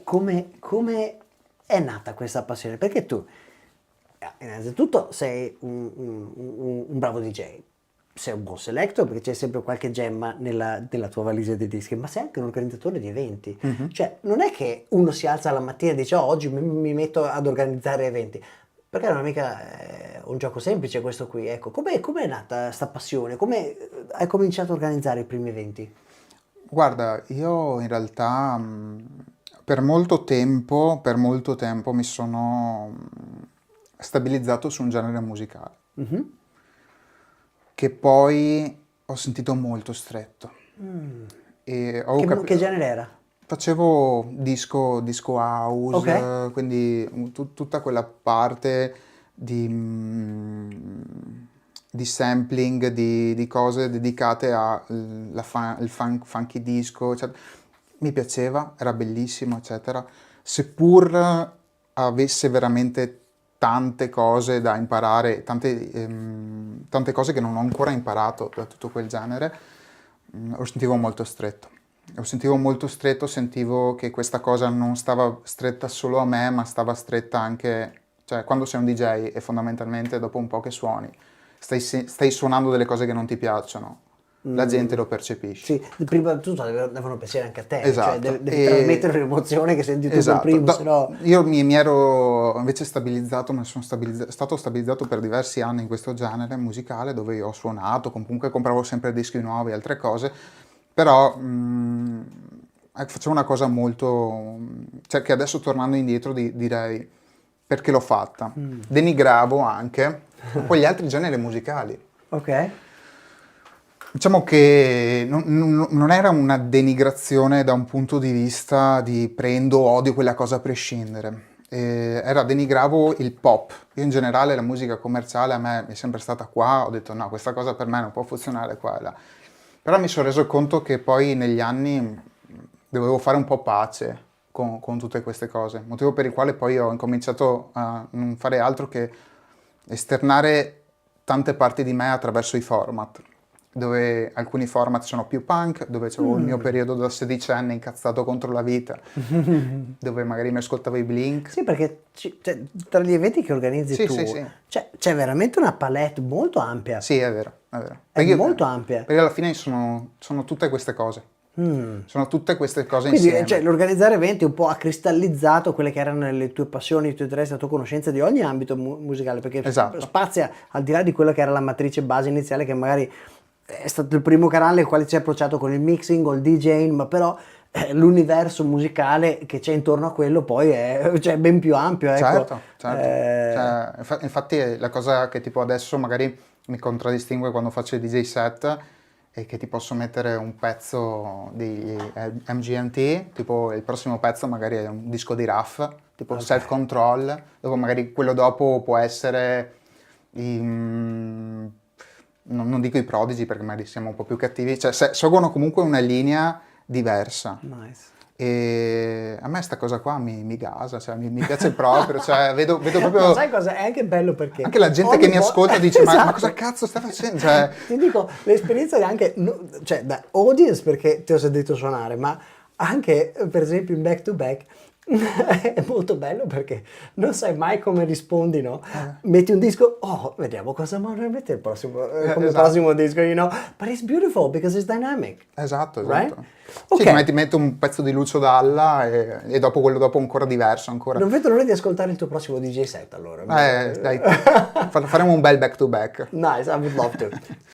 come è nata questa passione? Perché tu, innanzitutto, sei un bravo DJ, sei un buon selector perché c'è sempre qualche gemma nella tua valigia di dischi, ma sei anche un organizzatore di eventi. Mhm. Cioè, non è che uno si alza la mattina e dice: "Oh, oggi mi metto ad organizzare eventi." Perché non è mica un gioco semplice questo qui. Ecco, com'è nata sta passione? Come hai cominciato a organizzare i primi eventi? Guarda, io in realtà per molto tempo mi sono stabilizzato su un genere musicale Mhm. che poi ho sentito molto stretto Mm. e Che genere era? facevo disco Ok. house, quindi tutta quella parte di sampling, di cose dedicate al funky disco, eccetera. Mi piaceva, era bellissimo, eccetera. Seppur avesse veramente tante cose da imparare, tante cose che non ho ancora imparato da tutto quel genere, lo sentivo molto stretto. Lo sentivo molto stretto, sentivo che questa cosa non stava stretta solo a me, ma stava stretta anche, cioè quando sei un DJ e fondamentalmente dopo un po' che suoni, stai suonando delle cose che non ti piacciono, la gente Mm. lo percepisce. Sì, prima di tutto devono piacere anche a te, cioè Esatto, devi trasmettere l'emozione che senti tu per esatto. primo, se no... Io mi ero invece stabilizzato, ma sono stato stabilizzato per diversi anni in questo genere musicale dove io ho suonato, comunque compravo sempre dischi nuovi e altre cose, però facevo una cosa molto, cioè che adesso tornando indietro direi perché l'ho fatta. Denigravo anche un po' gli altri generi musicali. Ok. Diciamo che non era una denigrazione da un punto di vista di prendo o odio quella cosa a prescindere. Denigravo il pop. Io in generale la musica commerciale a me è sempre stata qua, ho detto no, questa cosa per me non può funzionare qua e là. Però mi sono reso conto che poi negli anni dovevo fare un po' pace con tutte queste cose, motivo per il quale poi ho incominciato a non fare altro che esternare tante parti di me attraverso i format, dove alcuni format sono più punk, dove c'avevo il mio periodo da sedicenne incazzato contro la vita, dove magari mi ascoltavo i Blink. Sì, perché cioè, tra gli eventi che organizzi Sì, sì, tu, sì. c'è veramente una palette molto ampia, Sì, è vero, è vero. è molto ampia. Perché alla fine sono tutte queste cose. Sono tutte queste cose Quindi, cioè, insieme. l'organizzare eventi un po' ha cristallizzato quelle che erano le tue passioni, i tuoi interessi, la tua conoscenza di ogni ambito musicale, perché Esatto. spazia al di là di quella che era la matrice base iniziale, che magari è stato il primo canale al quale ci hai approcciato con il mixing o il DJing, ma però l'universo musicale che c'è intorno a quello poi è cioè, ben più ampio, ecco. Certo, certo. Cioè, infatti la cosa che tipo adesso magari mi contraddistingue quando faccio i DJ set è che ti posso mettere un pezzo di MGMT, tipo il prossimo pezzo magari è un disco di Raff, tipo Ok. Self Control, dopo magari quello dopo può essere non dico i Prodigy perché magari siamo un po' più cattivi, cioè seguono comunque una linea diversa. Nice. E a me sta cosa qua mi gasa, cioè mi piace proprio, cioè vedo No, proprio sai cosa? È anche bello perché anche la gente che ogni mi ascolta dice Esatto. ma cosa cazzo stai facendo? Cioè, Ti dico, l'esperienza è anche, cioè, da audience perché ti ho sentito suonare, ma anche, per esempio, in back to back, è molto bello perché non sai mai come rispondi, no? Metti un disco, oh, vediamo cosa mette il prossimo, come esatto. prossimo disco, you know? But it's beautiful because it's dynamic, Esatto, right? esatto. Sì, Ok, ti metto un pezzo di Lucio Dalla e dopo quello dopo ancora diverso ancora. non vedo l'ora di ascoltare il tuo prossimo DJ set allora. Dai, faremo un bel back to back. Nice, I would love to.